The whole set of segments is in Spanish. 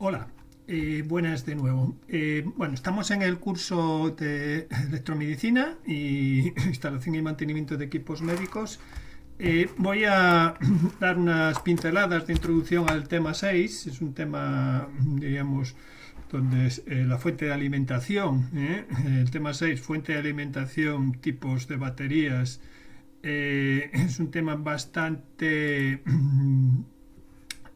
Hola, buenas de nuevo. Bueno, estamos en el curso de electromedicina y instalación y mantenimiento de equipos médicos. Voy a dar unas pinceladas de introducción al tema 6. Es un tema, diríamos, donde es la fuente de alimentación. El tema 6, fuente de alimentación, tipos de baterías. Es un tema bastante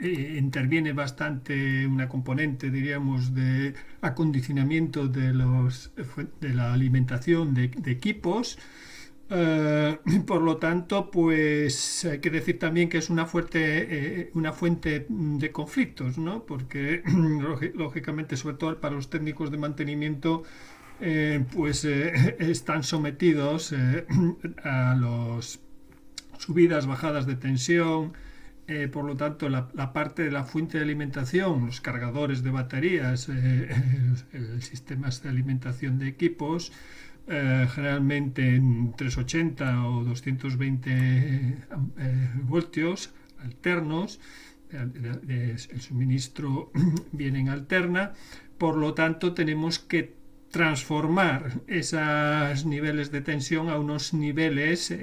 interviene bastante una componente, diríamos, de acondicionamiento de la alimentación de equipos. Por lo tanto, pues hay que decir también que es una fuente de conflictos, ¿no? Porque lógicamente, sobre todo para los técnicos de mantenimiento, están sometidos a los subidas, bajadas de tensión. Por lo tanto, la parte de la fuente de alimentación, los cargadores de baterías, el sistemas de alimentación de equipos, generalmente en 380 o 220 voltios alternos. El suministro viene en alterna, por lo tanto tenemos que transformar esos niveles de tensión a unos niveles,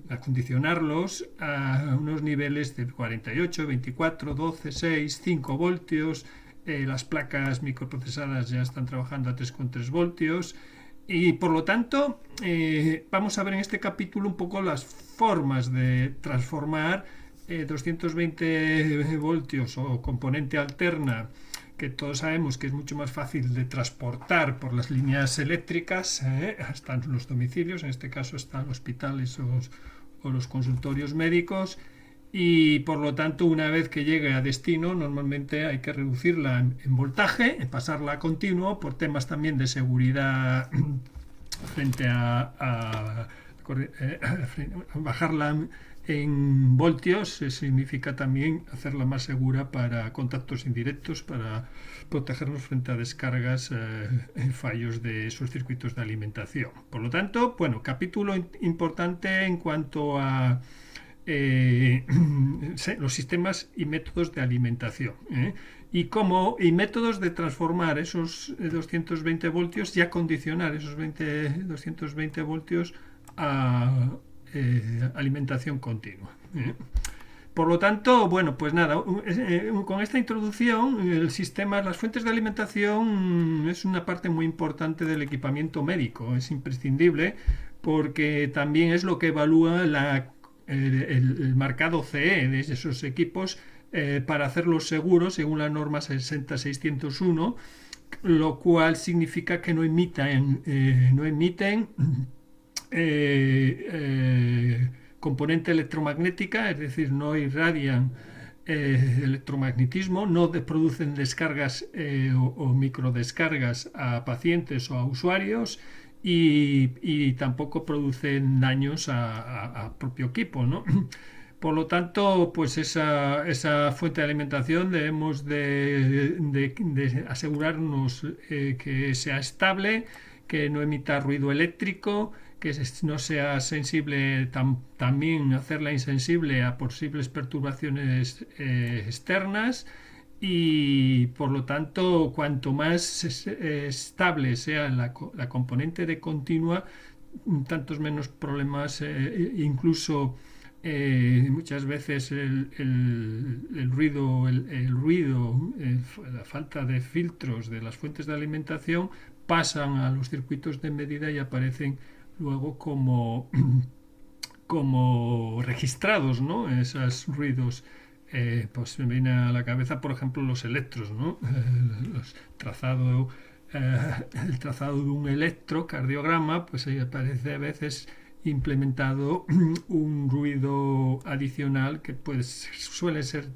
acondicionarlos a unos niveles de 48, 24, 12, 6, 5 voltios. Las placas microprocesadas ya están trabajando a 3,3 voltios. Y por lo tanto, vamos a ver en este capítulo un poco las formas de transformar 220 voltios o componente alterna, que todos sabemos que es mucho más fácil de transportar por las líneas eléctricas hasta los domicilios, en este caso están hospitales o los consultorios médicos, y por lo tanto una vez que llegue a destino normalmente hay que reducirla en voltaje, pasarla a continuo por temas también de seguridad frente a bajarla en voltios. Significa también hacerla más segura para contactos indirectos, para protegernos frente a descargas, fallos de esos circuitos de alimentación. Por lo tanto, bueno, capítulo importante en cuanto a los sistemas y métodos de alimentación, y métodos de transformar esos 220 voltios y acondicionar esos 220 voltios a alimentación continua. Por lo tanto, bueno, pues nada, con esta introducción, las fuentes de alimentación es una parte muy importante del equipamiento médico, es imprescindible porque también es lo que evalúa el marcado CE de esos equipos, para hacerlos seguros según la norma 60601, lo cual significa que no emiten componente electromagnética, es decir, no irradian electromagnetismo, no producen descargas o microdescargas a pacientes o a usuarios, y tampoco producen daños a propio equipo, ¿no? Por lo tanto, pues esa fuente de alimentación debemos de asegurarnos que sea estable, que no emita ruido eléctrico, que no sea sensible, también hacerla insensible a posibles perturbaciones externas, y por lo tanto cuanto más estable sea la componente de continua, tantos menos problemas, incluso muchas veces el ruido, la falta de filtros de las fuentes de alimentación pasan a los circuitos de medida y aparecen luego como registrados, ¿no? Esos ruidos. Pues me viene a la cabeza, por ejemplo, los electros, ¿no? El trazado de un electrocardiograma, pues ahí aparece a veces implementado un ruido adicional que pues suele ser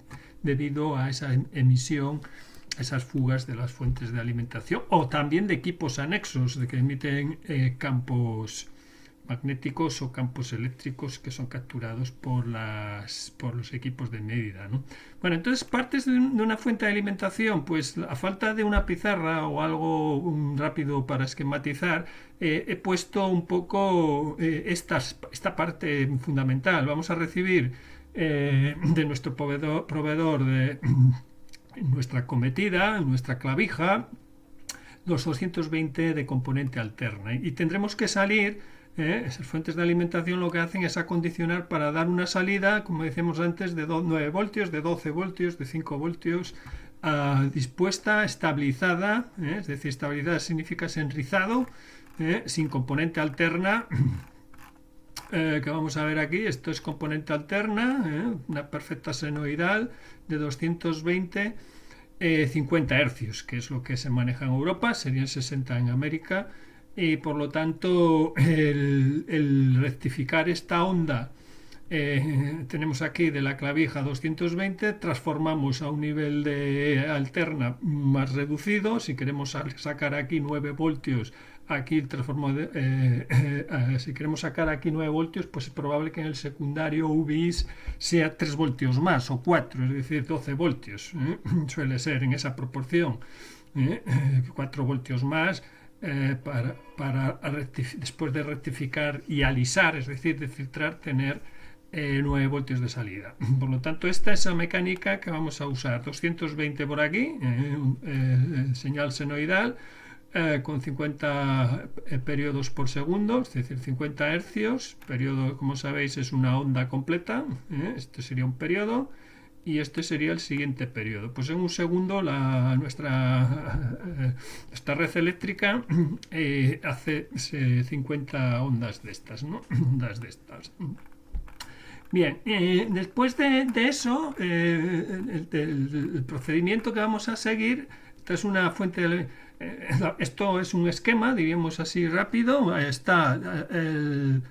debido a esa emisión, esas fugas de las fuentes de alimentación, o también de equipos anexos de que emiten campos magnéticos o campos eléctricos que son capturados por los equipos de medida, ¿no? Bueno, entonces partes de una fuente de alimentación, pues a falta de una pizarra o algo rápido para esquematizar, he puesto un poco esta parte fundamental. Vamos a recibir de nuestro proveedor nuestra cometida, en nuestra clavija, los 220 de componente alterna. Y tendremos que salir, esas fuentes de alimentación lo que hacen es acondicionar para dar una salida, como decíamos antes, de 9 voltios, de 12 voltios, de 5 voltios, dispuesta, estabilizada, es decir, estabilizada significa enrizado, sin componente alterna, que vamos a ver aquí. Esto es componente alterna, una perfecta senoidal de 220 50 hercios, que es lo que se maneja en Europa, serían 60 en América, y por lo tanto el rectificar esta onda, tenemos aquí de la clavija 220, transformamos a un nivel de alterna más reducido. Si queremos sacar aquí 9 voltios, aquí el transformador, si queremos sacar aquí 9 voltios, pues es probable que en el secundario UBIS sea 3 voltios más o 4, es decir, 12 voltios, suele ser en esa proporción, 4 voltios más, después de rectificar y alisar, es decir, de filtrar, tener 9 voltios de salida. Por lo tanto, esta es la mecánica que vamos a usar. 220 por aquí, señal senoidal, con 50 periodos por segundo, es decir, 50 hercios. Periodo, como sabéis, es una onda completa. Este sería un periodo y este sería el siguiente periodo. Pues en un segundo esta red eléctrica hace 50 ondas de estas, ¿no? Ondas de estas. Bien, después de eso, el procedimiento que vamos a seguir, esta es una fuente de... esto es un esquema, diríamos así rápido. Está en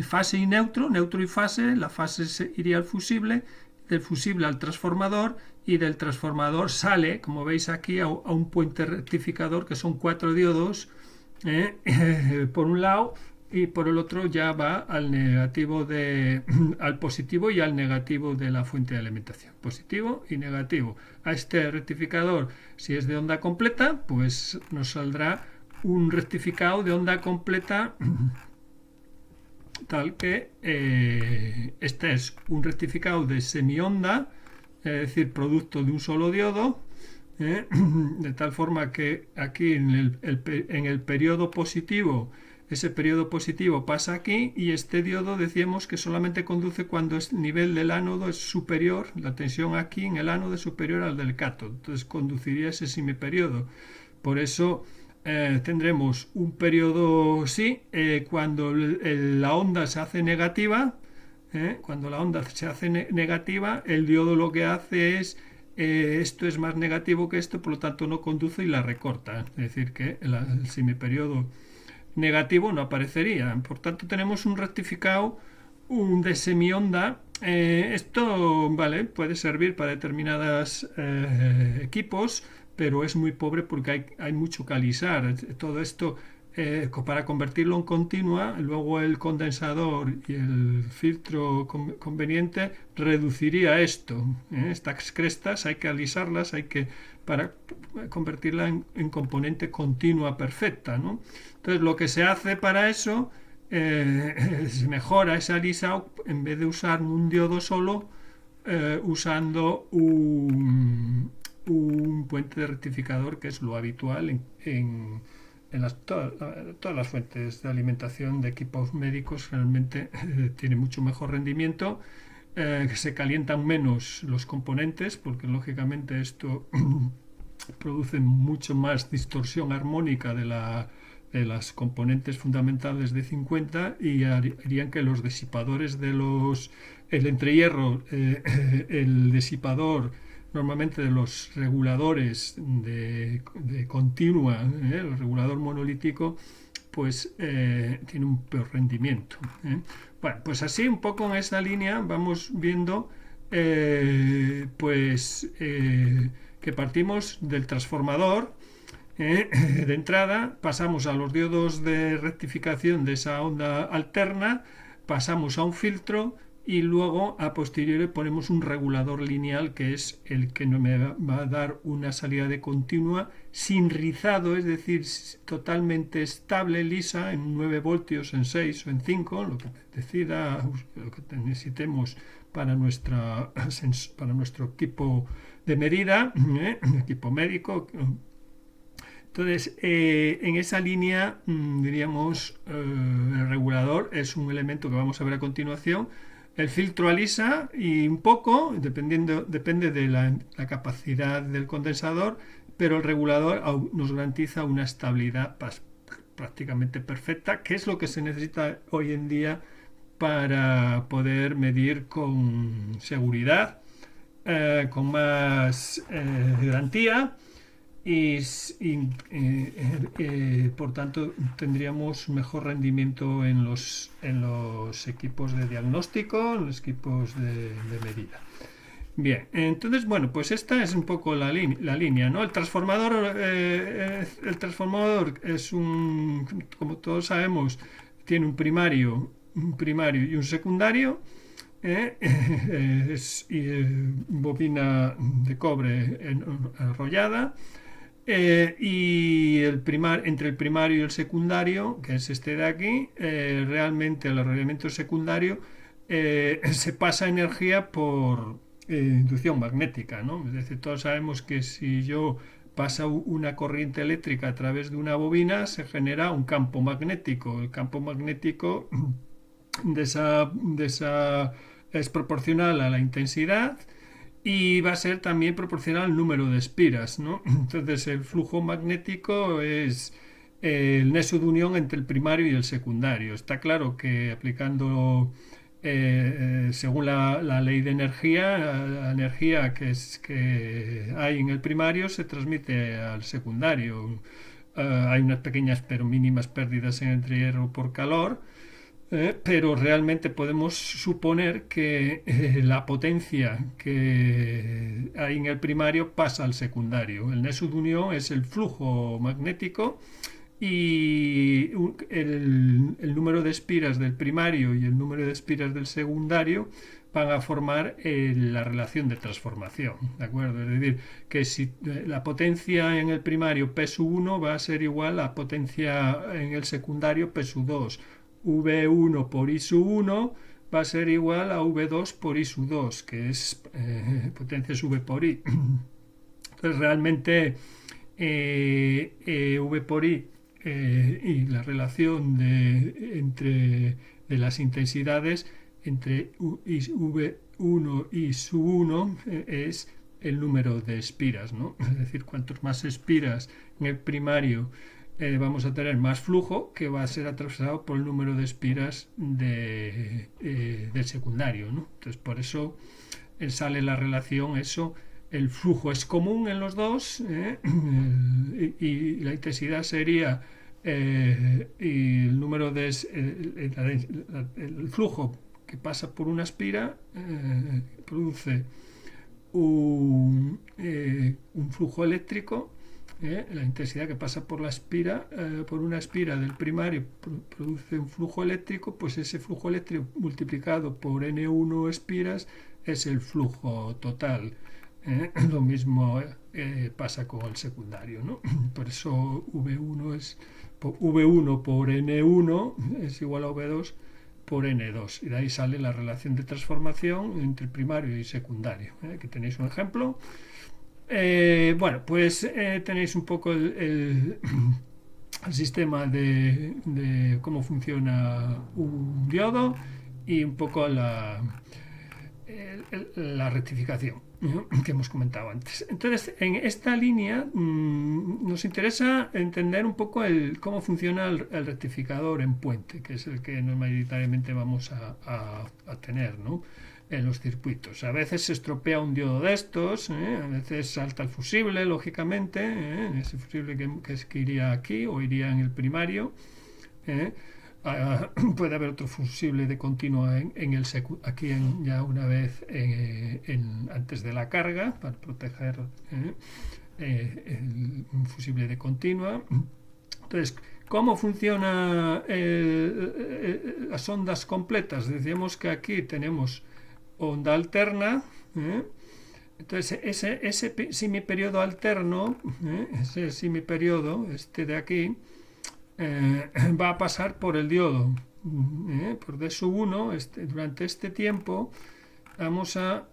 fase y neutro y fase. La fase iría al fusible, del fusible al transformador, y del transformador sale, como veis aquí, a un puente rectificador, que son 4 diodos, por un lado, y por el otro ya va al al positivo y al negativo de la fuente de alimentación. Positivo y negativo. A este rectificador, si es de onda completa, pues nos saldrá un rectificado de onda completa, tal que este es un rectificado de semionda, es decir, producto de un solo diodo, de tal forma que aquí en el periodo positivo, ese periodo positivo pasa aquí, y este diodo decíamos que solamente conduce cuando el nivel del ánodo es superior, la tensión aquí en el ánodo es superior al del cátodo, entonces conduciría ese semiperiodo. Por eso tendremos un periodo cuando la onda se hace negativa. Cuando la onda se hace negativa, el diodo lo que hace es esto es más negativo que esto, por lo tanto no conduce y la recorta, es decir, que el semiperiodo negativo no aparecería. Por tanto, tenemos un rectificado, un de semionda. Esto, vale, puede servir para determinados equipos, pero es muy pobre porque hay mucho que alisar. Todo esto, para convertirlo en continua, luego el condensador y el filtro conveniente reduciría esto. Estas crestas hay que alisarlas, para convertirla en componente continua perfecta, ¿no? Entonces, lo que se hace para eso, se mejora ese alisado, en vez de usar un diodo solo, usando un puente de rectificador, que es lo habitual en todas las fuentes de alimentación de equipos médicos. Realmente tiene mucho mejor rendimiento, que se calientan menos los componentes, porque lógicamente esto produce mucho más distorsión armónica de las componentes fundamentales de 50, y harían que los disipadores el entrehierro, el disipador normalmente de los reguladores de continua, el regulador monolítico, pues tiene un peor rendimiento. Bueno, pues así un poco en esta línea vamos viendo que partimos del transformador. De entrada pasamos a los diodos de rectificación de esa onda alterna, pasamos a un filtro, y luego a posteriori ponemos un regulador lineal, que es el que me va a dar una salida de continua sin rizado, es decir, totalmente estable, lisa, en 9 voltios, en 6 o en 5, lo que decida, lo que necesitemos para nuestro equipo de medida, equipo médico. Entonces, en esa línea, diríamos, el regulador es un elemento que vamos a ver a continuación. El filtro alisa y un poco, depende de la capacidad del condensador, pero el regulador nos garantiza una estabilidad prácticamente perfecta, que es lo que se necesita hoy en día para poder medir con seguridad, con más garantía y por tanto tendríamos mejor rendimiento en los equipos de diagnóstico, en los equipos de medida. Bien, entonces, bueno, pues esta es un poco la línea, ¿no? El transformador es como todos sabemos, tiene un primario y un secundario. Es bobina de cobre enrollada. Y entre el primario y el secundario, que es este de aquí, realmente el arrollamiento secundario se pasa energía por inducción magnética, ¿no? Es decir, todos sabemos que si yo pasa una corriente eléctrica a través de una bobina, se genera un campo magnético. El campo magnético de esa es proporcional a la intensidad y va a ser también proporcional al número de espiras, ¿no? Entonces el flujo magnético es el nexo de unión entre el primario y el secundario. Está claro que aplicando según la ley de energía, la energía que hay en el primario se transmite al secundario. Hay unas pequeñas pero mínimas pérdidas en el hierro por calor, pero realmente podemos suponer que la potencia que hay en el primario pasa al secundario. El nexo de unión es el flujo magnético y el número de espiras del primario y el número de espiras del secundario van a formar la relación de transformación, ¿de acuerdo? Es decir, que si la potencia en el primario P sub 1 va a ser igual a potencia en el secundario P sub 2. V1 por I sub 1 va a ser igual a V2 por I sub 2, que es potencia sub V por I. Entonces realmente V por I y la relación entre las intensidades entre V1 y sub 1 es el número de espiras, ¿no? Es decir, cuantos más espiras en el primario vamos a tener más flujo que va a ser atravesado por el número de espiras del secundario, ¿no? Entonces por eso sale la relación eso. El flujo es común en los dos y la intensidad sería y el número de el flujo que pasa por una espira produce un flujo eléctrico. La intensidad que pasa por la espira por una espira del primario produce un flujo eléctrico, pues ese flujo eléctrico multiplicado por N1 espiras es el flujo total. Lo mismo pasa con el secundario, ¿no? Por eso V1 por N1 es igual a V2 por N2 y de ahí sale la relación de transformación entre primario y secundario. Aquí tenéis un ejemplo. Bueno, pues tenéis un poco el sistema de cómo funciona un diodo y un poco la rectificación, ¿no?, que hemos comentado antes. Entonces, en esta línea nos interesa entender un poco cómo funciona el rectificador en puente, que es el que mayoritariamente vamos a tener, ¿no?, en los circuitos. A veces se estropea un diodo de estos, a veces salta el fusible, lógicamente, ese fusible que iría aquí o iría en el primario. Puede haber otro fusible de continua aquí ya una vez antes de la carga para proteger un fusible de continua. Entonces, ¿cómo funcionan las ondas completas? Decíamos que aquí tenemos onda alterna, entonces ese semiperiodo alterno, ese semiperiodo, este de aquí, va a pasar por el diodo, por D sub 1 durante este tiempo, vamos a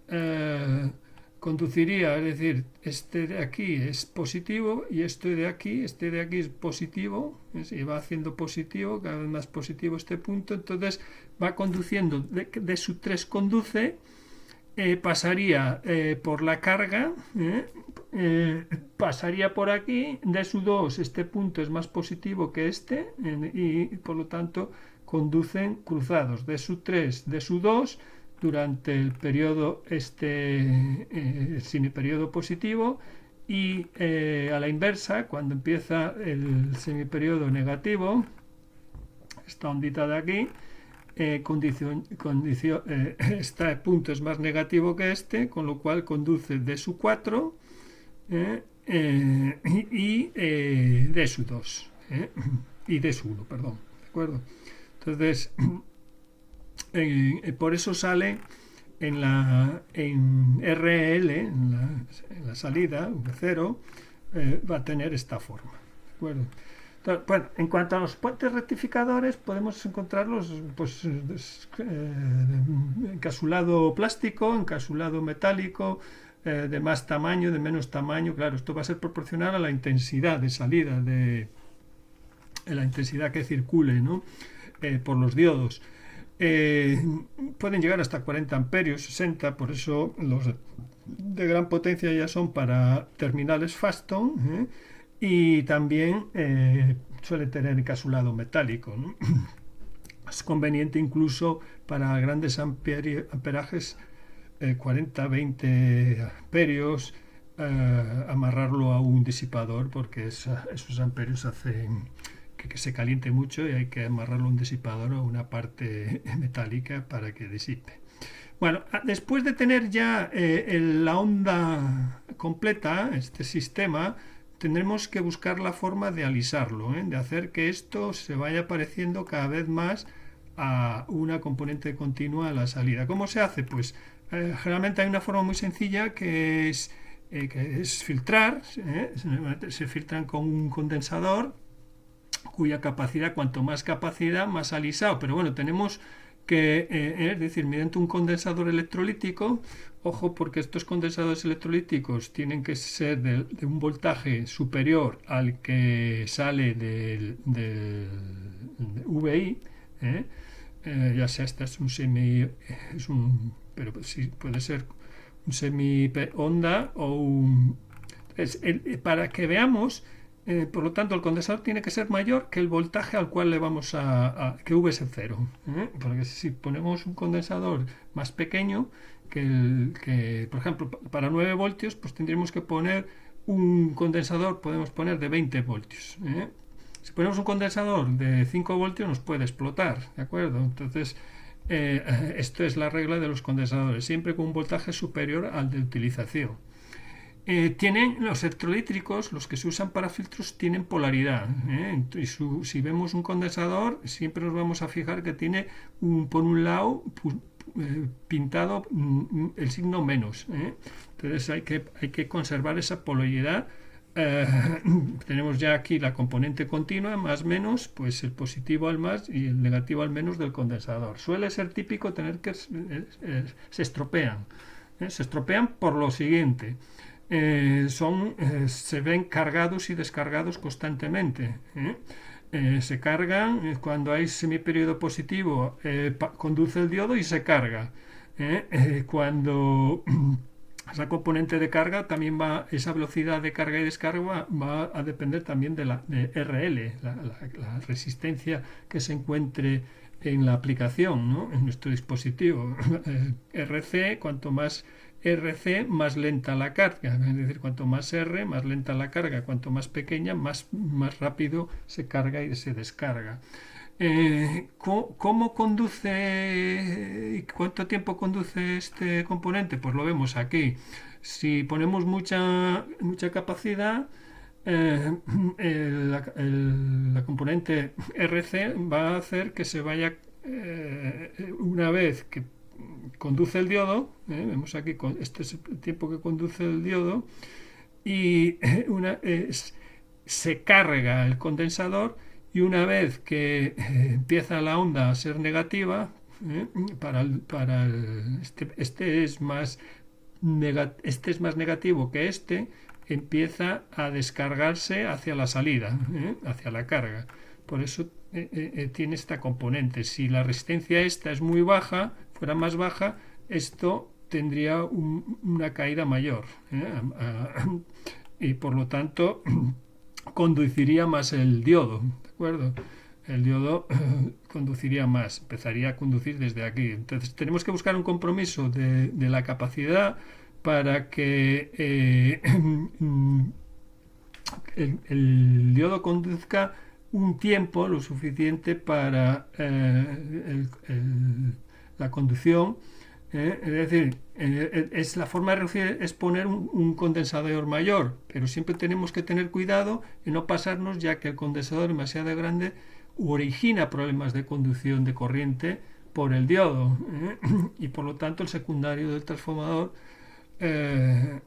conduciría, es decir, este de aquí es positivo y este de aquí es positivo, y va haciendo positivo, cada vez más positivo este punto, entonces va conduciendo, de su 3 conduce, pasaría por la carga, pasaría por aquí, de su 2 este punto es más positivo que este, y por lo tanto conducen cruzados, de su 3, de su 2 durante el periodo semiperiodo positivo, y a la inversa, cuando empieza el semiperiodo negativo, esta ondita de aquí, este punto es más negativo que este, con lo cual conduce de su 4 y de su 2 y de su 1, perdón, ¿de acuerdo? Entonces, por eso sale en RL, en la salida, V0, va a tener esta forma. ¿De acuerdo? Entonces, bueno, en cuanto a los puentes rectificadores, podemos encontrarlos pues, encasulado plástico, encasulado metálico, de más tamaño, de menos tamaño. Claro, esto va a ser proporcional a la intensidad de salida, de la intensidad que circule, ¿no? Por los diodos. Pueden llegar hasta 40 amperios, 60, por eso los de gran potencia ya son para terminales Faston, y también suele tener encasulado metálico, ¿no? Es conveniente incluso para grandes amperajes, 40, 20 amperios, amarrarlo a un disipador, porque esos amperios hacen que se caliente mucho y hay que amarrarlo a un disipador o una parte metálica para que disipe. Bueno, después de tener ya la onda completa, este sistema, tendremos que buscar la forma de alisarlo, de hacer que esto se vaya pareciendo cada vez más a una componente continua a la salida. ¿Cómo se hace? Pues generalmente hay una forma muy sencilla que es filtrar. Se filtran con un condensador cuya capacidad, cuanto más capacidad, más alisado. Pero bueno, tenemos que, es decir, mediante un condensador electrolítico, ojo, porque estos condensadores electrolíticos tienen que ser de un voltaje superior al que sale del VI, ya sea este es un semi, pero sí puede ser un semi onda o un... para que veamos, por lo tanto, el condensador tiene que ser mayor que el voltaje al cual le vamos que V es 0. Porque si ponemos un condensador más pequeño, por ejemplo, para 9 voltios, pues tendríamos que poner un condensador, podemos poner de 20 voltios. Si ponemos un condensador de 5 voltios, nos puede explotar, ¿de acuerdo? Entonces, esto es la regla de los condensadores, siempre con un voltaje superior al de utilización. Tienen los electrolítricos, los que se usan para filtros, tienen polaridad. Y si vemos un condensador, siempre nos vamos a fijar que tiene por un lado pintado el signo menos. Entonces hay que conservar esa polaridad. Tenemos ya aquí la componente continua, más menos, pues el positivo al más y el negativo al menos del condensador. Suele ser típico tener que se estropean. Se estropean por lo siguiente. Se ven cargados y descargados constantemente. Se cargan cuando hay semiperiodo positivo, conduce el diodo y se carga. Cuando esa componente de carga también esa velocidad de carga y descarga va a depender también de RL, la resistencia que se encuentre en la aplicación, ¿no? En nuestro dispositivo. RC, cuanto más RC, más lenta la carga, es decir, cuanto más R, más lenta la carga, cuanto más pequeña, más rápido se carga y se descarga. ¿Cómo conduce y cuánto tiempo conduce este componente? Pues lo vemos aquí. Si ponemos mucha capacidad, la componente RC va a hacer que se vaya, una vez que conduce el diodo, vemos aquí, este es el tiempo que conduce el diodo, y se carga el condensador, y una vez que empieza la onda a ser negativa, Este es más negativo que empieza a descargarse hacia la salida, hacia la carga. Por eso tiene esta componente. Si la resistencia esta es muy baja, fuera más baja, esto tendría una caída mayor, y por lo tanto conduciría más el diodo, ¿de acuerdo? El diodo conduciría más, empezaría a conducir desde aquí. Entonces tenemos que buscar un compromiso de la capacidad para que el diodo conduzca un tiempo lo suficiente para la conducción. Es decir, la forma de reducir es poner un condensador mayor, pero siempre tenemos que tener cuidado en no pasarnos, ya que el condensador demasiado grande origina problemas de conducción de corriente por el diodo, y por lo tanto el secundario del transformador, en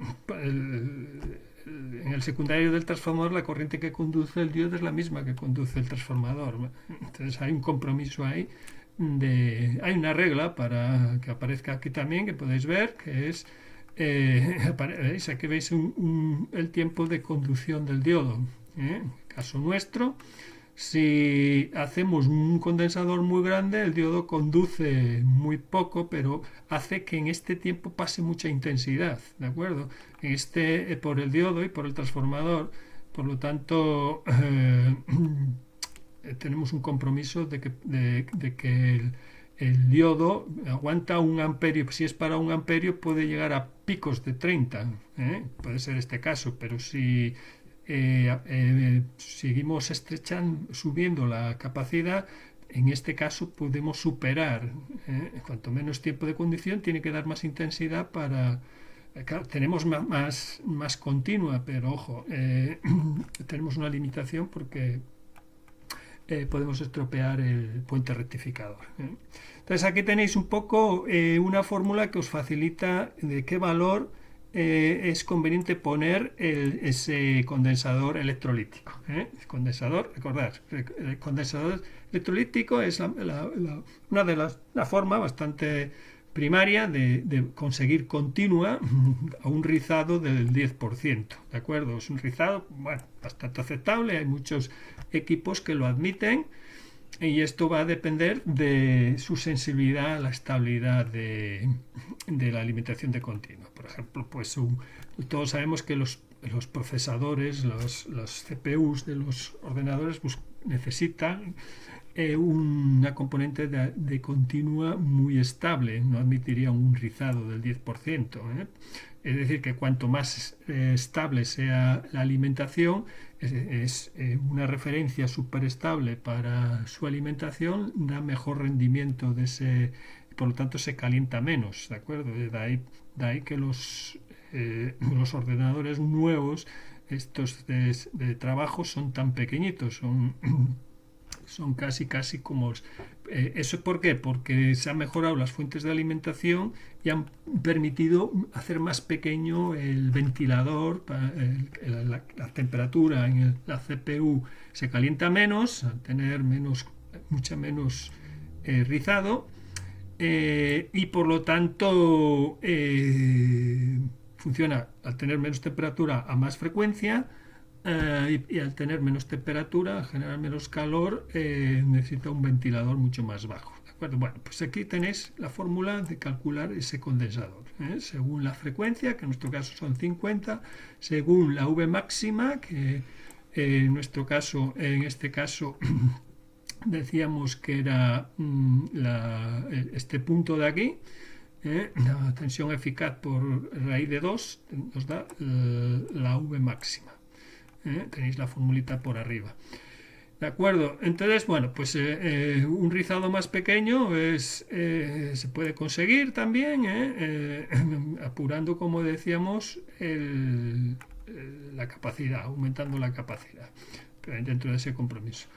el secundario del transformador la corriente que conduce el diodo es la misma que conduce el transformador. Entonces hay un compromiso ahí. Hay una regla para que aparezca aquí también, que podéis ver, que es aquí veis el tiempo de conducción del diodo. Caso nuestro, si hacemos un condensador muy grande, el diodo conduce muy poco, pero hace que en este tiempo pase mucha intensidad, ¿de acuerdo? Por el diodo y por el transformador. Por lo tanto, tenemos un compromiso de que el diodo aguanta 1 amperio. Si es para 1 amperio puede llegar a picos de 30, puede ser este caso, pero si seguimos subiendo la capacidad, en este caso podemos superar. Cuanto menos tiempo de conducción, tiene que dar más intensidad para... Claro, tenemos más continua, pero ojo, tenemos una limitación porque podemos estropear el puente rectificador. Entonces aquí tenéis un poco una fórmula que os facilita de qué valor es conveniente poner ese condensador electrolítico. El condensador, recordad, el condensador electrolítico es una forma bastante primaria de conseguir continua a un rizado del 10%, ¿de acuerdo? Es un rizado, bueno, bastante aceptable, hay muchos equipos que lo admiten, y esto va a depender de su sensibilidad a la estabilidad de la alimentación de continua. Por ejemplo, pues todos sabemos que los procesadores, los CPUs de los ordenadores, pues, necesitan una componente de continua muy estable, no admitiría un rizado del 10%. Es decir, que cuanto más estable sea la alimentación, es una referencia superestable para su alimentación, da mejor rendimiento por lo tanto se calienta menos, ¿de acuerdo? De ahí que los ordenadores nuevos, estos de trabajo, son tan pequeñitos, son casi como... ¿Eso por qué? Porque se han mejorado las fuentes de alimentación y han permitido hacer más pequeño el ventilador. La temperatura en la CPU se calienta menos, al tener mucha menos rizado, y por lo tanto funciona al tener menos temperatura a más frecuencia. Y al tener menos temperatura, generar menos calor, necesita un ventilador mucho más bajo, ¿de acuerdo? Bueno, pues aquí tenéis la fórmula de calcular ese condensador, según la frecuencia, que en nuestro caso son 50, según la V máxima, que en este caso decíamos que era este punto de aquí. La tensión eficaz por raíz de 2 nos da la V máxima. Tenéis la formulita por arriba, ¿de acuerdo? Entonces, bueno, pues un rizado más pequeño se puede conseguir también, apurando, como decíamos, la capacidad, aumentando la capacidad dentro de ese compromiso.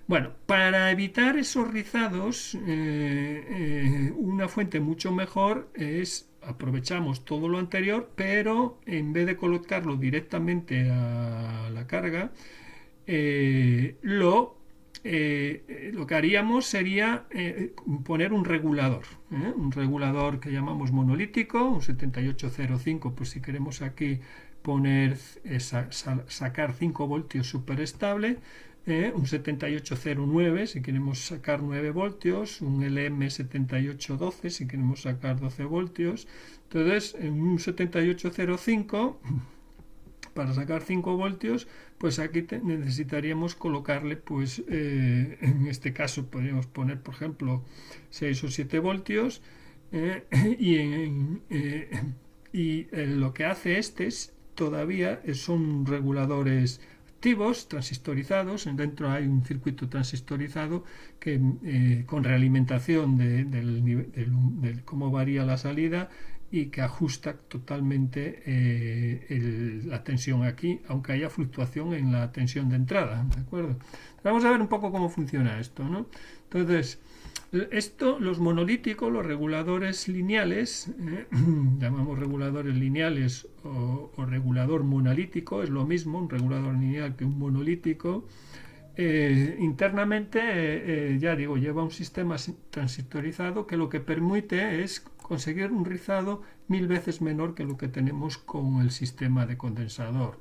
Bueno, para evitar esos rizados, una fuente mucho mejor es: aprovechamos todo lo anterior, pero en vez de colocarlo directamente a la carga, lo lo que haríamos sería poner un regulador que llamamos monolítico, un 7805, pues si queremos aquí poner, sacar 5 voltios súper estable, un 7809 si queremos sacar 9 voltios, un LM7812 si queremos sacar 12 voltios. Entonces, en un 7805 para sacar 5 voltios, pues aquí necesitaríamos colocarle, pues en este caso podríamos poner, por ejemplo, 6 o 7 voltios, y lo que hace todavía son reguladores activos, transistorizados. Dentro hay un circuito transistorizado que con realimentación de cómo varía la salida y que ajusta totalmente la tensión aquí, aunque haya fluctuación en la tensión de entrada, ¿de acuerdo? Vamos a ver un poco cómo funciona esto, ¿no? Entonces, los monolíticos, los reguladores lineales, llamamos reguladores lineales o regulador monolítico, es lo mismo un regulador lineal que un monolítico. Internamente, ya digo, lleva un sistema transistorizado que lo que permite es conseguir un rizado 1000 veces menor que lo que tenemos con el sistema de condensador.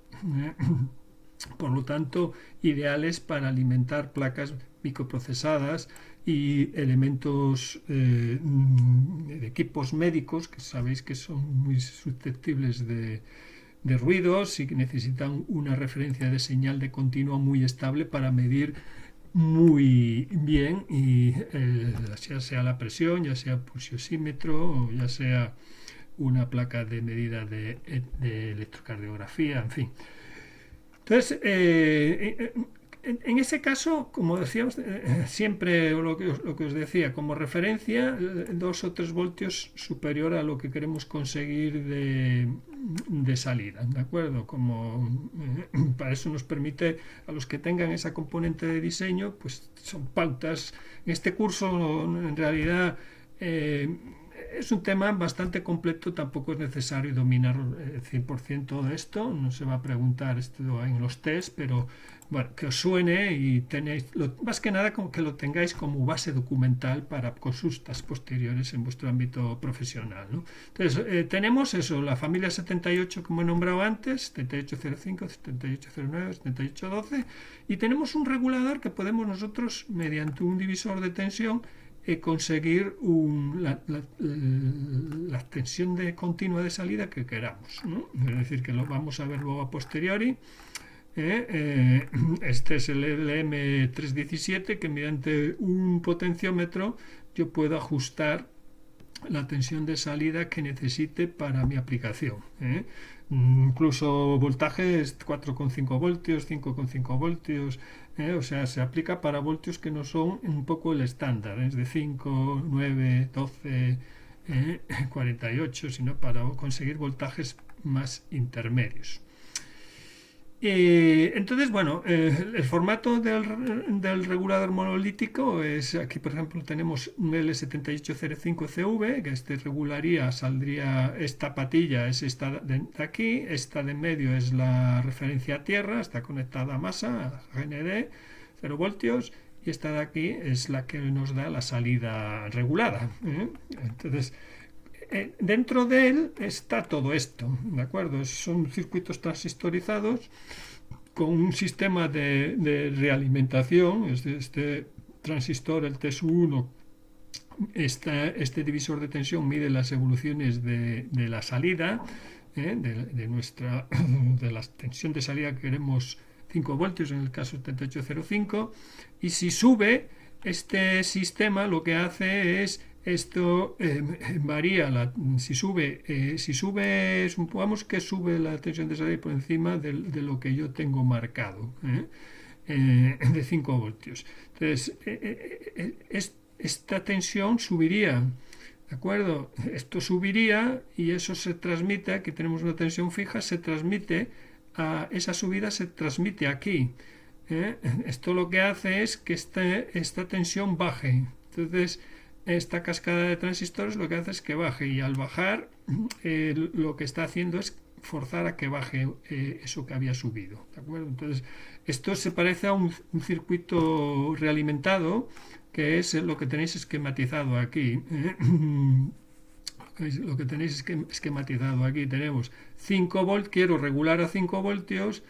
Por lo tanto, ideales para alimentar placas microprocesadas y elementos de equipos médicos, que sabéis que son muy susceptibles de ruidos y que necesitan una referencia de señal de continuo muy estable para medir muy bien, y ya sea la presión, ya sea pulsiosímetro o ya sea una placa de medida de electrocardiografía, en fin. Entonces, en ese caso, como decíamos, siempre lo que os decía, como referencia, 2 o 3 voltios superior a lo que queremos conseguir de salida, ¿de acuerdo? Para eso nos permite, a los que tengan esa componente de diseño, pues son pautas. En este curso, en realidad, es un tema bastante completo, tampoco es necesario dominar el 100% de esto, no se va a preguntar esto en los test, pero bueno, que os suene y tenéis, más que nada que lo tengáis como base documental para consultas posteriores en vuestro ámbito profesional, ¿no? Entonces, tenemos eso, la familia 78 como he nombrado antes, 7805, 7809, 7812, y tenemos un regulador que podemos nosotros, mediante un divisor de tensión, conseguir la tensión continua de salida que queramos, ¿no? Es decir, que lo vamos a ver luego a posteriori. Este es el LM317, que mediante un potenciómetro yo puedo ajustar la tensión de salida que necesite para mi aplicación. Incluso voltajes 4,5 voltios, 5,5 voltios, o sea, se aplica para voltios que no son un poco el estándar, es de 5, 9, 12, 48, sino para conseguir voltajes más intermedios. Entonces, bueno, el formato del regulador monolítico es, aquí por ejemplo tenemos un L7805CV, que regularía, saldría esta patilla, es esta de aquí, esta de en medio es la referencia a tierra, está conectada a masa, a GND, 0 voltios, y esta de aquí es la que nos da la salida regulada. Entonces, dentro de él está todo esto, ¿de acuerdo? Son circuitos transistorizados con un sistema de realimentación. Este transistor, el TSU1, este divisor de tensión mide las evoluciones de la salida, de la tensión de salida que queremos 5 voltios en el caso 7805, y si sube este sistema, lo que hace es esto varía, si sube, supongamos que sube la tensión de salida por encima de lo que yo tengo marcado, de 5 voltios. Entonces, esta tensión subiría, ¿de acuerdo? Esto subiría y eso se transmite, aquí tenemos una tensión fija, esa subida se transmite aquí. Esto lo que hace es que esta tensión baje. Entonces, esta cascada de transistores lo que hace es que baje, y al bajar lo que está haciendo es forzar a que baje eso que había subido, ¿de acuerdo? Entonces, esto se parece a un circuito realimentado, que es lo que tenéis esquematizado aquí. Lo que tenéis esquematizado aquí, tenemos 5 voltios, quiero regular a 5 voltios,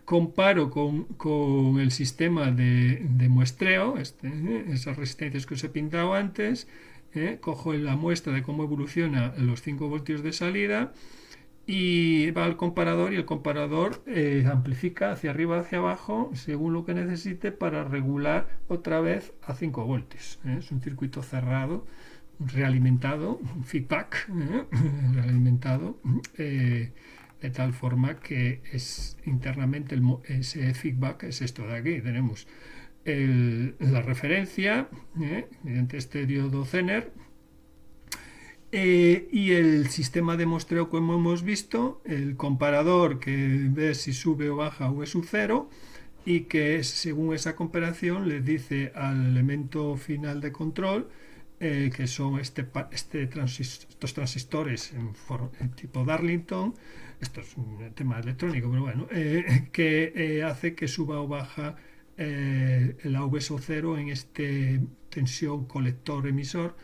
comparo con el sistema de muestreo, esas resistencias que os he pintado antes, cojo la muestra de cómo evoluciona los 5 voltios de salida y va al comparador, y el comparador amplifica hacia arriba, hacia abajo, según lo que necesite, para regular otra vez a 5 voltios. Es un circuito cerrado, realimentado, un feedback, realimentado, de tal forma que es internamente ese feedback es esto de aquí. Tenemos la referencia mediante este diodo Zener, y el sistema de muestreo, como hemos visto, el comparador que ve si sube o baja V sub 0, y que según esa comparación le dice al elemento final de control, que son estos transistores en tipo Darlington. Esto es un tema electrónico, pero bueno, que hace que suba o baja la V sub 0 en este tensión colector-emisor.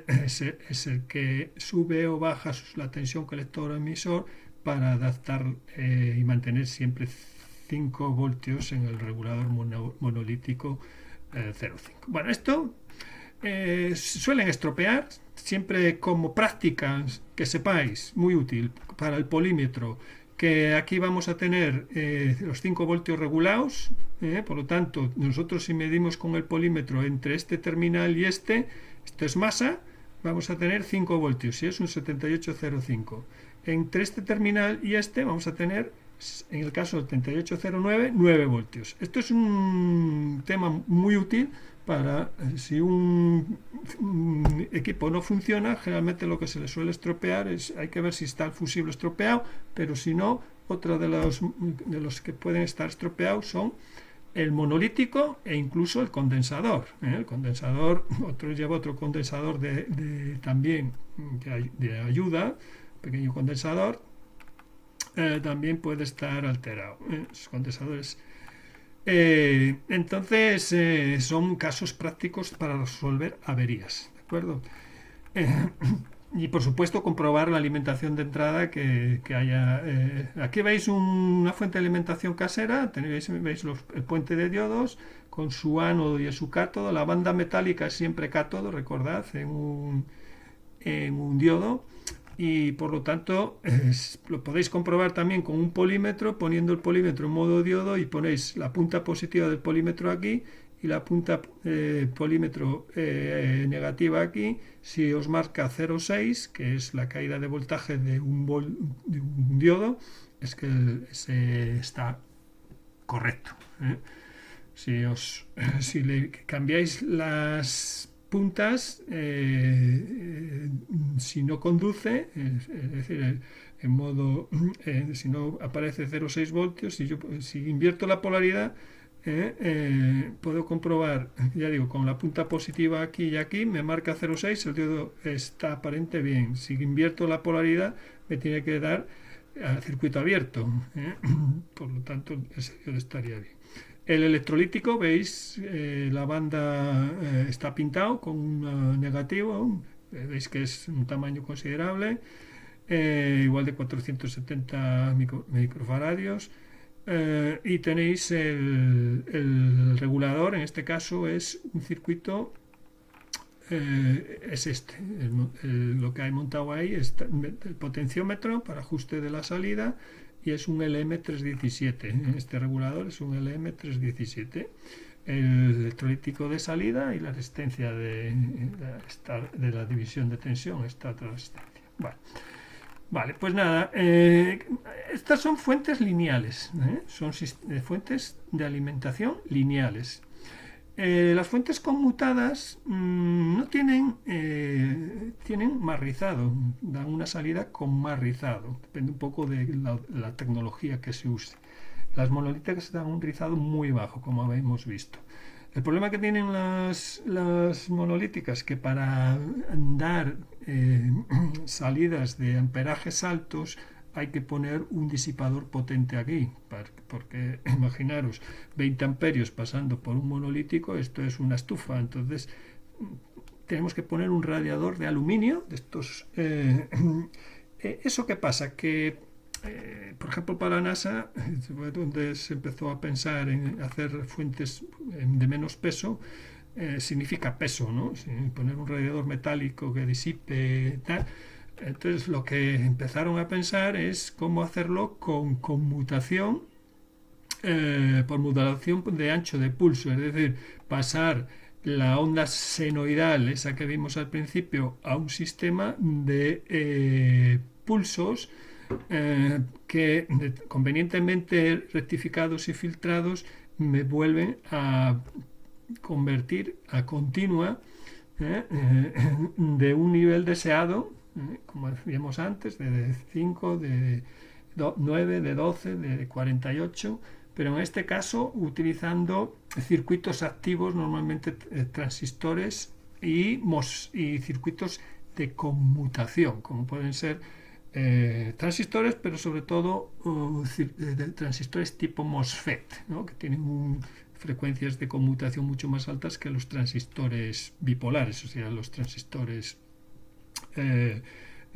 Es el que sube o baja la tensión colector-emisor para adaptar y mantener siempre 5 voltios en el regulador monolítico 0,5. Bueno, esto suelen estropear, siempre como práctica que sepáis, muy útil para el polímetro, que aquí vamos a tener los 5 voltios regulados, por lo tanto, nosotros si medimos con el polímetro entre este terminal y esto es masa, vamos a tener 5 voltios, si es un 7805. Entre este terminal y vamos a tener, en el caso del 7809, 9 voltios. Esto es un tema muy útil para si un equipo no funciona. Generalmente lo que se le suele estropear hay que ver si está el fusible estropeado, pero si no, otro de los que pueden estar estropeados son el monolítico e incluso el condensador. El condensador, lleva otro condensador también de ayuda, pequeño condensador, también puede estar alterado. Los condensadores. Entonces, son casos prácticos para resolver averías, ¿de acuerdo? Y por supuesto comprobar la alimentación de entrada que haya. Aquí veis una fuente de alimentación casera, veis el puente de diodos con su ánodo y su cátodo. La banda metálica es siempre cátodo, recordad, en un diodo, y por lo tanto lo podéis comprobar también con un polímetro, poniendo el polímetro en modo diodo, y ponéis la punta positiva del polímetro aquí y la punta polímetro negativa aquí. Si os marca 0,6, que es la caída de voltaje de un diodo, es que está correcto. Si le cambiáis las puntas, si no conduce, es decir, en modo, si no aparece 0,6 voltios, si invierto la polaridad, puedo comprobar, ya digo, con la punta positiva aquí y aquí, me marca 0,6, el diodo está aparente bien. Si invierto la polaridad, me tiene que dar al circuito abierto, por lo tanto, ese diodo estaría bien. El electrolítico, veis, la banda está pintado con un negativo, veis que es un tamaño considerable, igual de 470 microfaradios. Y tenéis el regulador, en este caso es un circuito, es lo que hay montado ahí, es el potenciómetro para ajuste de la salida, y es un LM317. Este regulador es un LM317. El electrolítico de salida y la resistencia de la división de tensión, esta otra resistencia. Vale, pues nada, estas son fuentes lineales, son fuentes de alimentación lineales. Las fuentes conmutadas no tienen más rizado, dan una salida con más rizado, depende un poco de la tecnología que se use. Las monolíticas dan un rizado muy bajo, como hemos visto. El problema que tienen las monolíticas, que para dar salidas de amperajes altos hay que poner un disipador potente aquí, porque imaginaros 20 amperios pasando por un monolítico, esto es una estufa. Entonces tenemos que poner un radiador de aluminio de estos. ¿Eso qué pasa? Que por ejemplo, para la NASA, donde se empezó a pensar en hacer fuentes de menos peso, significa peso, ¿no? Poner un radiador metálico que disipe tal. Entonces lo que empezaron a pensar es cómo hacerlo con conmutación, por modulación de ancho de pulso, es decir, pasar la onda senoidal, esa que vimos al principio, a un sistema de pulsos que convenientemente rectificados y filtrados me vuelven a convertir a continua de un nivel deseado, como decíamos antes, de 5, de 9, de 12, de 48, pero en este caso utilizando circuitos activos, normalmente transistores y circuitos de conmutación, como pueden ser transistores, pero sobre todo transistores tipo MOSFET, ¿no? Que tienen frecuencias de conmutación mucho más altas que los transistores bipolares, o sea, los transistores de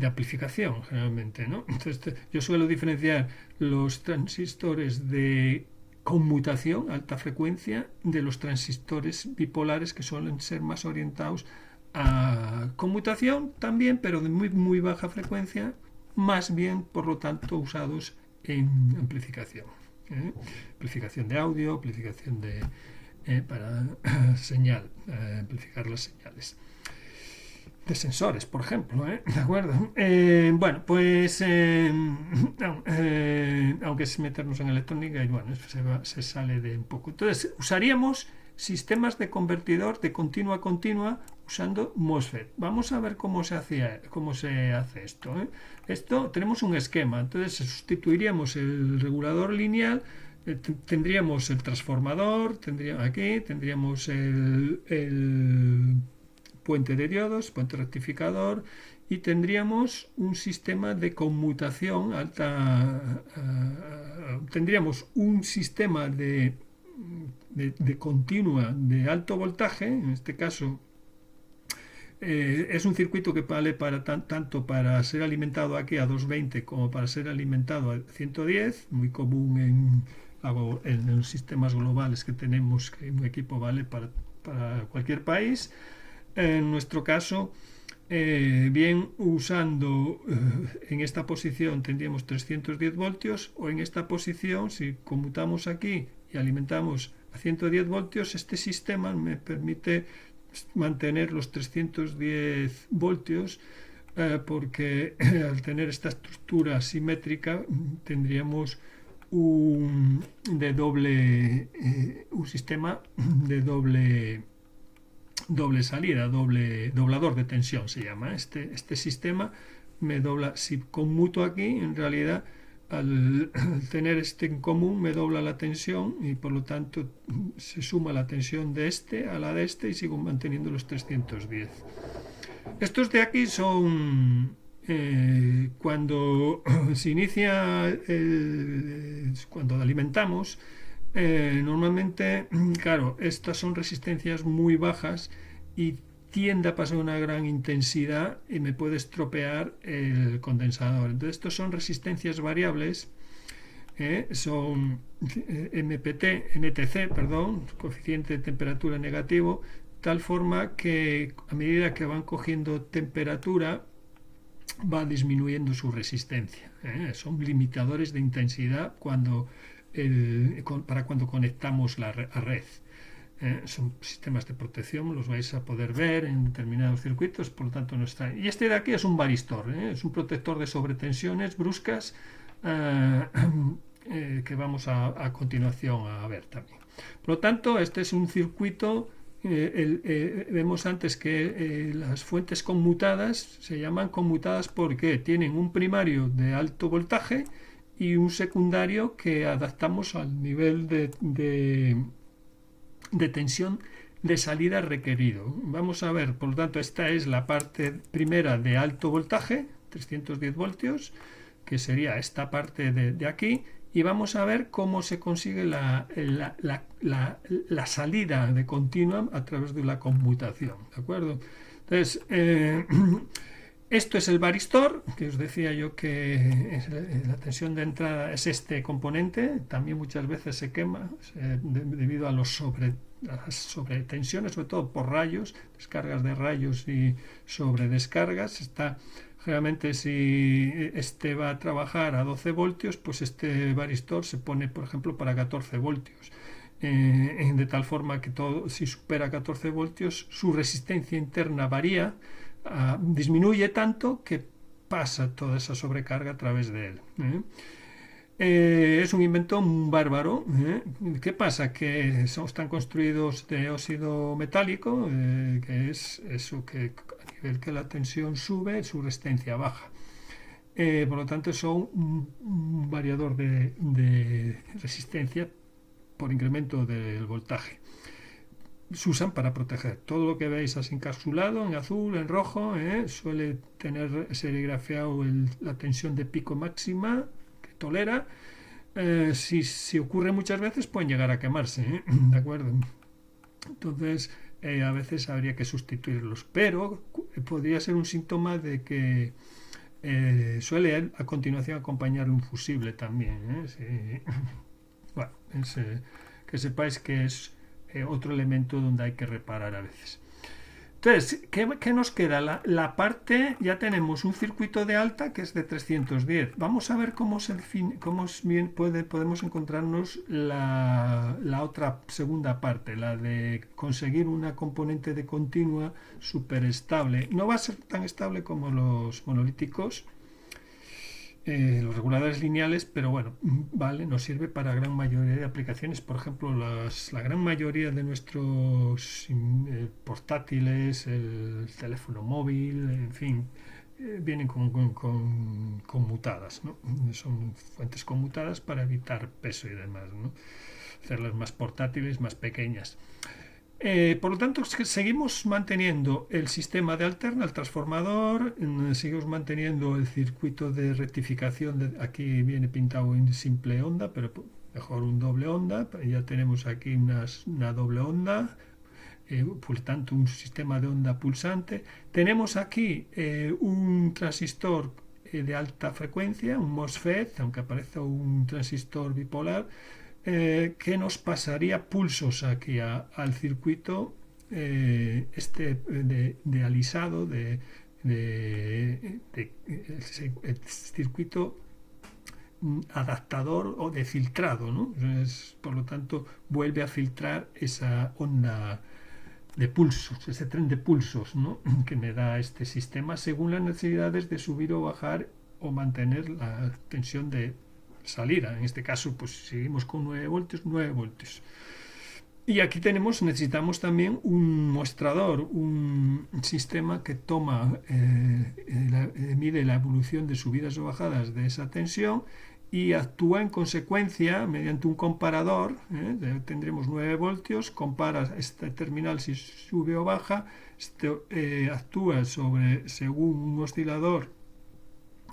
amplificación generalmente, ¿no? Entonces yo suelo diferenciar los transistores de conmutación, alta frecuencia, de los transistores bipolares, que suelen ser más orientados a conmutación también, pero de muy, muy baja frecuencia, más bien, por lo tanto, usados en amplificación. Amplificación de audio, amplificación para señal, amplificar las señales de sensores, por ejemplo, ¿de acuerdo? Bueno, pues aunque es meternos en electrónica y bueno, se sale de un poco. Entonces, usaríamos sistemas de convertidor de continua a continua usando MOSFET. Vamos a ver cómo se hace esto. Esto tenemos un esquema, entonces sustituiríamos el regulador lineal, tendríamos el transformador, tendríamos el puente de diodos, puente rectificador, y tendríamos un sistema de conmutación tendríamos un sistema de continua de alto voltaje. En este caso es un circuito que vale tanto para ser alimentado aquí a 220 como para ser alimentado a 110, muy común en los sistemas globales que tenemos, que un equipo vale para cualquier país. En nuestro caso, bien usando en esta posición tendríamos 310 voltios, o en esta posición, si conmutamos aquí y alimentamos a 110 voltios, este sistema me permite mantener los 310 voltios, porque al tener esta estructura simétrica tendríamos un sistema de doble salida, doblador de tensión se llama. Este sistema me dobla, si conmuto aquí, en realidad al tener este en común me dobla la tensión y por lo tanto se suma la tensión de este a la de este y sigo manteniendo los 310. Estos de aquí son cuando se inicia cuando alimentamos, normalmente, claro, estas son resistencias muy bajas y tiende a pasar una gran intensidad y me puede estropear el condensador. Entonces estos son resistencias variables, son NTC, coeficiente de temperatura negativo, tal forma que a medida que van cogiendo temperatura va disminuyendo su resistencia. Son limitadores de intensidad para cuando conectamos a red. Son sistemas de protección, los vais a poder ver en determinados circuitos, por lo tanto no está. Y este de aquí es un varistor, es un protector de sobretensiones bruscas, que vamos a continuación a ver también. Por lo tanto, este es un circuito. Vemos antes que las fuentes conmutadas se llaman conmutadas porque tienen un primario de alto voltaje y un secundario que adaptamos al nivel de tensión de salida requerido. Vamos a ver, por lo tanto, esta es la parte primera de alto voltaje, 310 voltios. que sería esta parte de aquí, y vamos a ver cómo se consigue la salida de continua a través de la conmutación, ¿de acuerdo? Entonces, esto es el varistor, que os decía yo que la tensión de entrada es este componente, también muchas veces se quema debido a las sobretensiones, sobre todo por rayos, descargas de rayos y sobredescargas. Realmente si este va a trabajar a 12 voltios, pues este varistor se pone, por ejemplo, para 14 voltios. De tal forma que si supera 14 voltios, su resistencia interna varía, disminuye tanto que pasa toda esa sobrecarga a través de él. Es un invento bárbaro. ¿Qué pasa? Que están construidos de óxido metálico, que es eso, que a nivel que la tensión sube, su resistencia baja. Por lo tanto, son un variador de resistencia por incremento del voltaje. Se usan para proteger. Todo lo que veis así encapsulado, en azul, en rojo, suele tener serigrafiado la tensión de pico máxima que tolera. Si ocurre muchas veces, pueden llegar a quemarse, ¿de acuerdo? Entonces, a veces habría que sustituirlos, pero podría ser un síntoma de que suele a continuación acompañar un fusible también. Sí. Bueno, que sepáis que es otro elemento donde hay que reparar a veces. Entonces, ¿qué nos queda? La parte, ya tenemos un circuito de alta que es de 310. Vamos a ver cómo podemos encontrarnos la otra segunda parte, la de conseguir una componente de continua súper estable. No va a ser tan estable como los monolíticos, los reguladores lineales, pero bueno, vale, nos sirve para gran mayoría de aplicaciones. Por ejemplo, la gran mayoría de nuestros portátiles, el teléfono móvil, en fin, vienen conmutadas, ¿no? Son fuentes conmutadas para evitar peso y demás, ¿no? Hacerlas más portátiles, más pequeñas. Por lo tanto, seguimos manteniendo el sistema de alterna, el transformador, seguimos manteniendo el circuito de rectificación, aquí viene pintado en simple onda, pero mejor un doble onda. Ya tenemos aquí una doble onda, por tanto un sistema de onda pulsante. Tenemos aquí un transistor de alta frecuencia, un MOSFET, aunque aparece un transistor bipolar, que nos pasaría pulsos aquí al circuito de alisado, el circuito adaptador o de filtrado, ¿no? Por lo tanto, vuelve a filtrar esa onda de pulsos, ese tren de pulsos, ¿no? Que me da este sistema según las necesidades de subir o bajar o mantener la tensión de salida. En este caso, pues seguimos con 9 voltios, 9 voltios. Y aquí necesitamos también un mostrador, un sistema que mide la evolución de subidas o bajadas de esa tensión y actúa en consecuencia mediante un comparador. Tendremos 9 voltios, compara este terminal si sube o baja, actúa según un oscilador,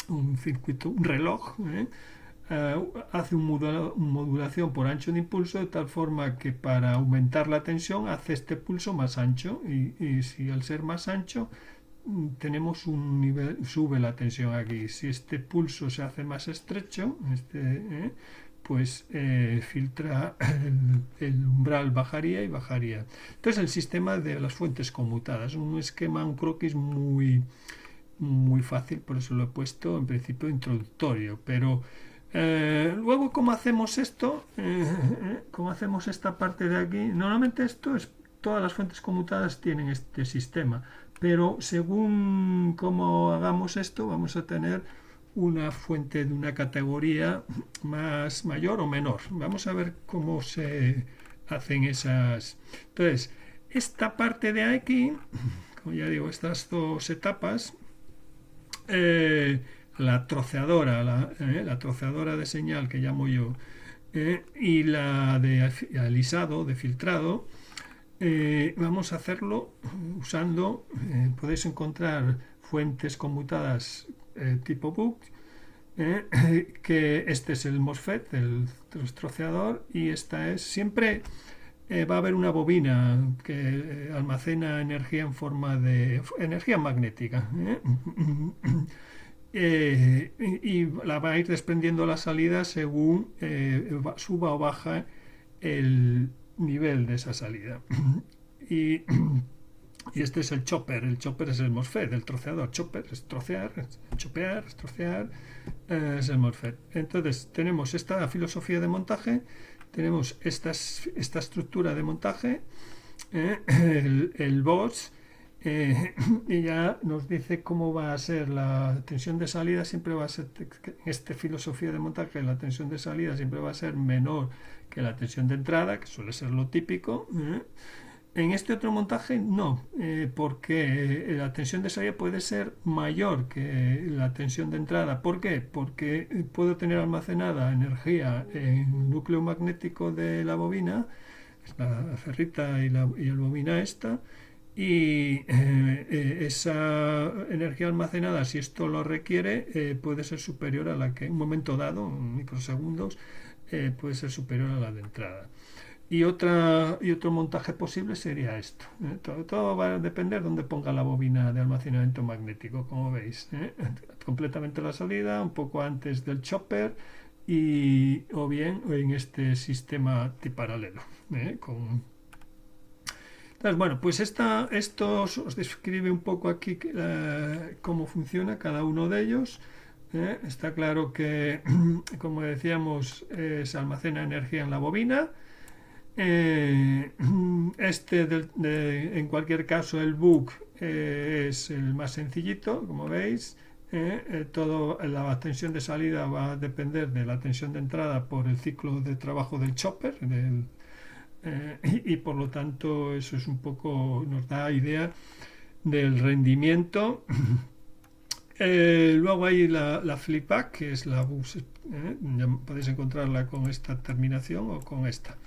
un circuito, un reloj, hace una modulación por ancho de impulso de tal forma que para aumentar la tensión hace este pulso más ancho y si al ser más ancho tenemos un nivel, sube la tensión aquí. Si este pulso se hace más estrecho, pues filtra el umbral bajaría y bajaría. Entonces el sistema de las fuentes conmutadas, un esquema, un croquis muy fácil, por eso lo he puesto en principio introductorio, pero luego, ¿cómo hacemos esto? ¿Cómo hacemos esta parte de aquí? Normalmente todas las fuentes conmutadas tienen este sistema, pero según cómo hagamos esto, vamos a tener una fuente de una categoría más mayor o menor. Vamos a ver cómo se hacen esas. Entonces, esta parte de aquí, como ya digo, estas dos etapas, la troceadora, la troceadora de señal que llamo yo, y la de alisado, de filtrado, vamos a hacerlo usando, podéis encontrar fuentes conmutadas tipo BUC, que este es el MOSFET, el troceador, y esta es siempre va a haber una bobina que almacena energía en forma de energía magnética. Y la va a ir desprendiendo la salida según suba o baja el nivel de esa salida. y, y este es el chopper. El chopper es el MOSFET, el troceador. Chopper es trocear, chopear, es trocear, es el MOSFET. Entonces tenemos esta filosofía de montaje, tenemos esta estructura de montaje, el BOS, y ya nos dice cómo va a ser la tensión de salida. Siempre va a ser, en esta filosofía de montaje, la tensión de salida siempre va a ser menor que la tensión de entrada, que suele ser lo típico. En este otro montaje no, porque la tensión de salida puede ser mayor que la tensión de entrada. ¿Por qué? Porque puedo tener almacenada energía en el núcleo magnético de la bobina, la ferrita y el bobina esta, y esa energía almacenada, si esto lo requiere, puede ser superior a la que en un momento dado, en microsegundos, puede ser superior a la de entrada. Y otro montaje posible sería esto. Todo va a depender de dónde ponga la bobina de almacenamiento magnético, como veis. Completamente la salida, un poco antes del chopper, o bien en este sistema paralelo. Entonces, bueno, pues esto os describe un poco aquí cómo funciona cada uno de ellos. Está claro que, como decíamos, se almacena energía en la bobina. En cualquier caso, el book es el más sencillito, como veis. La tensión de salida va a depender de la tensión de entrada por el ciclo de trabajo del chopper, y por lo tanto eso es un poco, nos da idea del rendimiento. Luego hay la flipback, que es la bus, ya podéis encontrarla con esta terminación o con esta.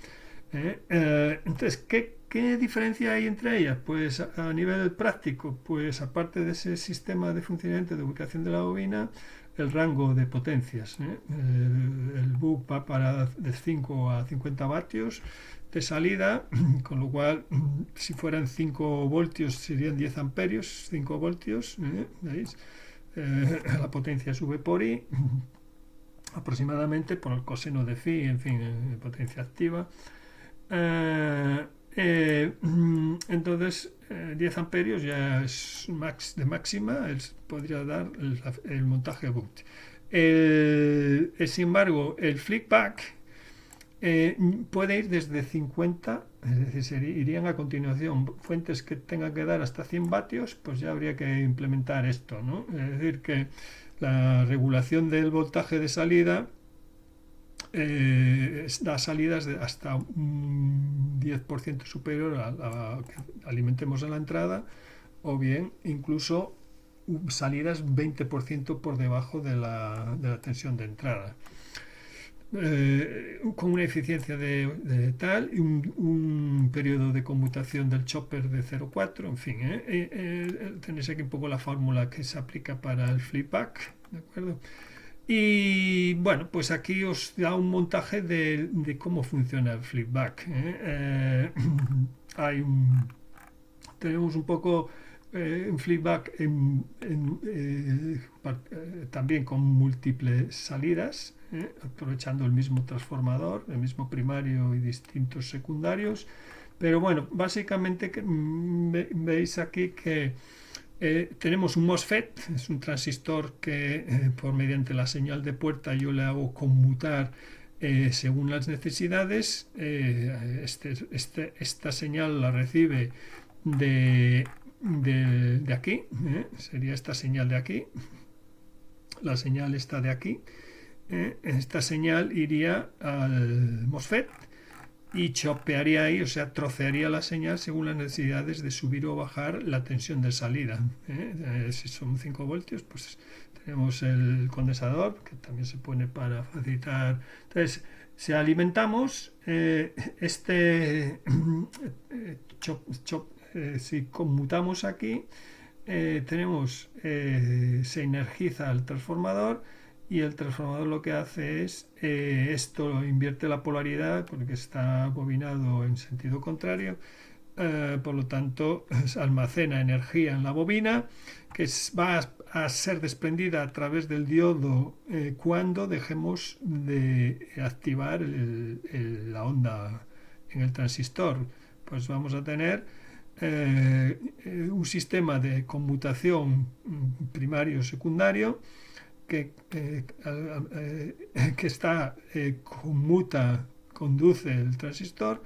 Entonces, ¿qué diferencia hay entre ellas? Pues a nivel práctico, pues aparte de ese sistema de funcionamiento de ubicación de la bobina, el rango de potencias. El BUC va de 5 a 50 vatios de salida, con lo cual si fueran 5 voltios serían 10 amperios, 5 voltios, ¿veis? La potencia sube por I aproximadamente por el coseno de phi, en fin, potencia activa. Entonces 10 amperios ya es de máxima, podría dar el montaje boot. Sin embargo, el flickback puede ir desde 50, es decir, irían a continuación fuentes que tengan que dar hasta 100 vatios, pues ya habría que implementar esto, ¿no? Es decir, que la regulación del voltaje de salida da salidas de hasta un 10% superior a que alimentemos en la entrada, o bien incluso salidas 20% por debajo de la tensión de entrada. Con una eficiencia de tal, un periodo de conmutación del chopper de 0,4, en fin, tenéis aquí un poco la fórmula que se aplica para el flipback, ¿de acuerdo? Y bueno, pues aquí os da un montaje de cómo funciona el flipback. Tenemos un poco un flipback también con múltiples salidas, aprovechando el mismo transformador, el mismo primario y distintos secundarios. Pero bueno, básicamente veis aquí que tenemos un MOSFET, es un transistor que por mediante la señal de puerta yo le hago conmutar según las necesidades. Esta señal la recibe de aquí, sería esta señal de aquí, la señal está de aquí. Esta señal iría al MOSFET y chopearía ahí, o sea, trocearía la señal según las necesidades de subir o bajar la tensión de salida. Si son 5 voltios, pues tenemos el condensador, que también se pone para facilitar. Entonces, si alimentamos si conmutamos aquí, se energiza el transformador y el transformador lo que hace es esto invierte la polaridad porque está bobinado en sentido contrario, por lo tanto almacena energía en la bobina que va a ser desprendida a través del diodo cuando dejemos de activar la onda en el transistor. Pues vamos a tener un sistema de conmutación primario-secundario que está conduce el transistor,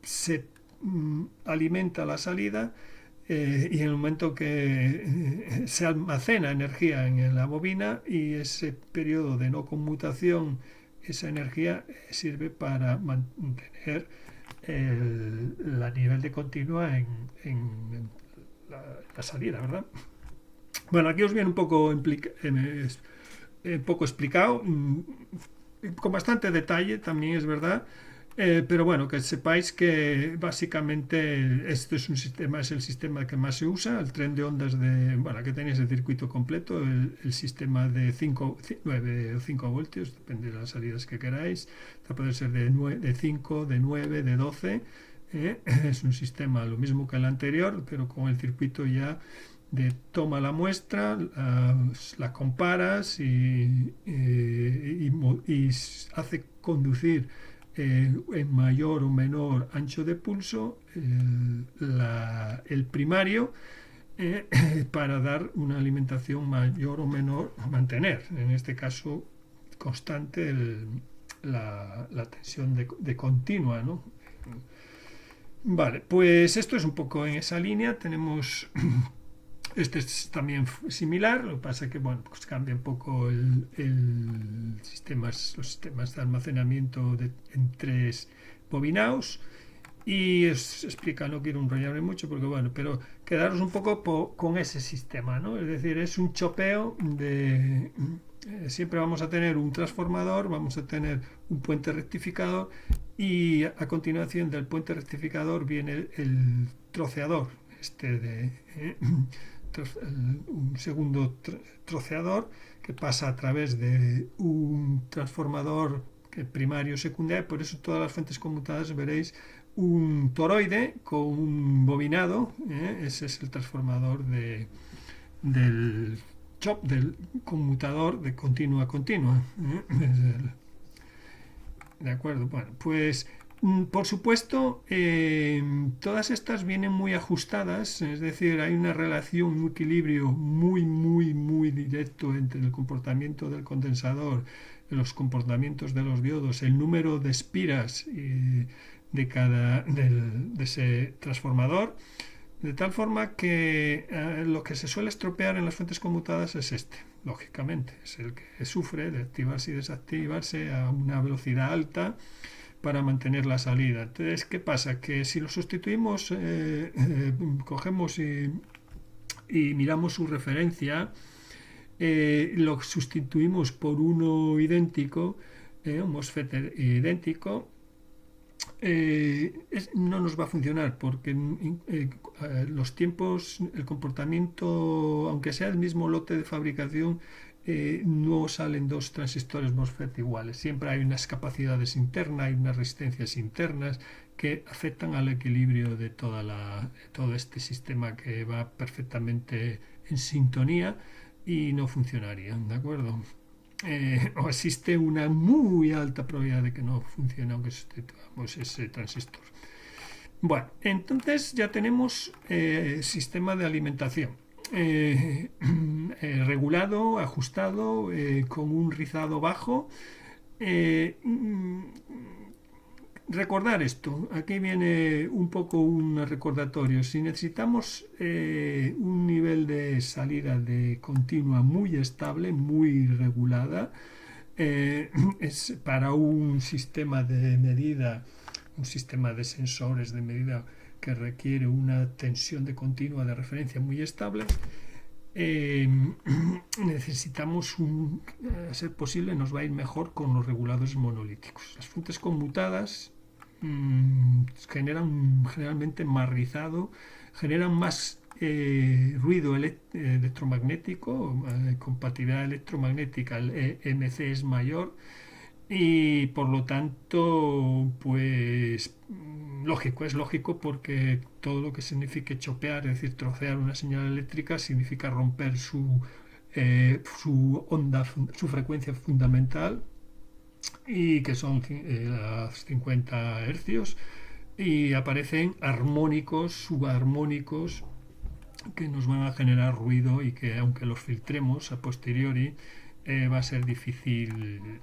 se alimenta la salida y en el momento que se almacena energía en la bobina y ese periodo de no conmutación, esa energía sirve para mantener la nivel de continua en la salida, ¿verdad? Bueno, aquí os viene un poco, poco explicado, con bastante detalle también es verdad, pero bueno, que sepáis que básicamente este es el sistema que más se usa, el tren de ondas bueno, que tenéis el circuito completo, el sistema de 9 o 5 voltios, depende de las salidas que queráis, puede ser de 5, de 9, de 12, es un sistema lo mismo que el anterior, pero con el circuito ya toma la muestra, la comparas y hace conducir en mayor o menor ancho de pulso el primario para dar una alimentación mayor o menor, mantener en este caso constante la tensión de continua, ¿no? Vale, pues esto es un poco en esa línea. Tenemos este es también similar, lo que pasa es que bueno, pues cambia un poco los sistemas de almacenamiento en 3 bobinados y os explica, no quiero enrollarme mucho porque bueno, pero quedaros un poco con ese sistema, ¿no? Es decir, es un chopeo de siempre vamos a tener un transformador, vamos a tener un puente rectificador y a continuación del puente rectificador viene el troceador, un segundo troceador que pasa a través de un transformador primario secundario, por eso todas las fuentes conmutadas veréis un toroide con un bobinado, ese es el transformador del conmutador de continua a continua. De acuerdo, bueno, pues por supuesto todas estas vienen muy ajustadas, es decir, hay una relación, un equilibrio muy directo entre el comportamiento del condensador, los comportamientos de los diodos, el número de espiras de ese transformador, de tal forma que lo que se suele estropear en las fuentes conmutadas es lógicamente, es el que sufre de activarse y desactivarse a una velocidad alta para mantener la salida. Entonces, ¿qué pasa? Que si lo sustituimos, cogemos y miramos su referencia, lo sustituimos por uno idéntico, un MOSFET idéntico, no nos va a funcionar porque los tiempos, el comportamiento, aunque sea el mismo lote de fabricación, no salen 2 transistores MOSFET iguales. Siempre hay unas capacidades internas, hay unas resistencias internas que afectan al equilibrio de todo este sistema que va perfectamente en sintonía y no funcionaría, ¿de acuerdo? O existe una muy alta probabilidad de que no funcione aunque sustituyamos ese transistor. Bueno, entonces ya tenemos sistema de alimentación regulado, ajustado, con un rizado bajo. Recordar esto, aquí viene un poco un recordatorio. Si necesitamos un nivel de salida de continua muy estable, muy regulada, es para un sistema de medida, un sistema de sensores de medida que requiere una tensión de continua de referencia muy estable, necesitamos a ser posible nos va a ir mejor con los reguladores monolíticos. Las fuentes conmutadas generan generalmente más rizado, generan más ruido electromagnético, compatibilidad electromagnética, el EMC es mayor y por lo tanto, pues lógico, es lógico porque todo lo que signifique chopear, es decir, trocear una señal eléctrica, significa romper su onda, su frecuencia fundamental y que son las 50 hercios y aparecen armónicos, subarmónicos que nos van a generar ruido y que aunque los filtremos a posteriori va a ser difícil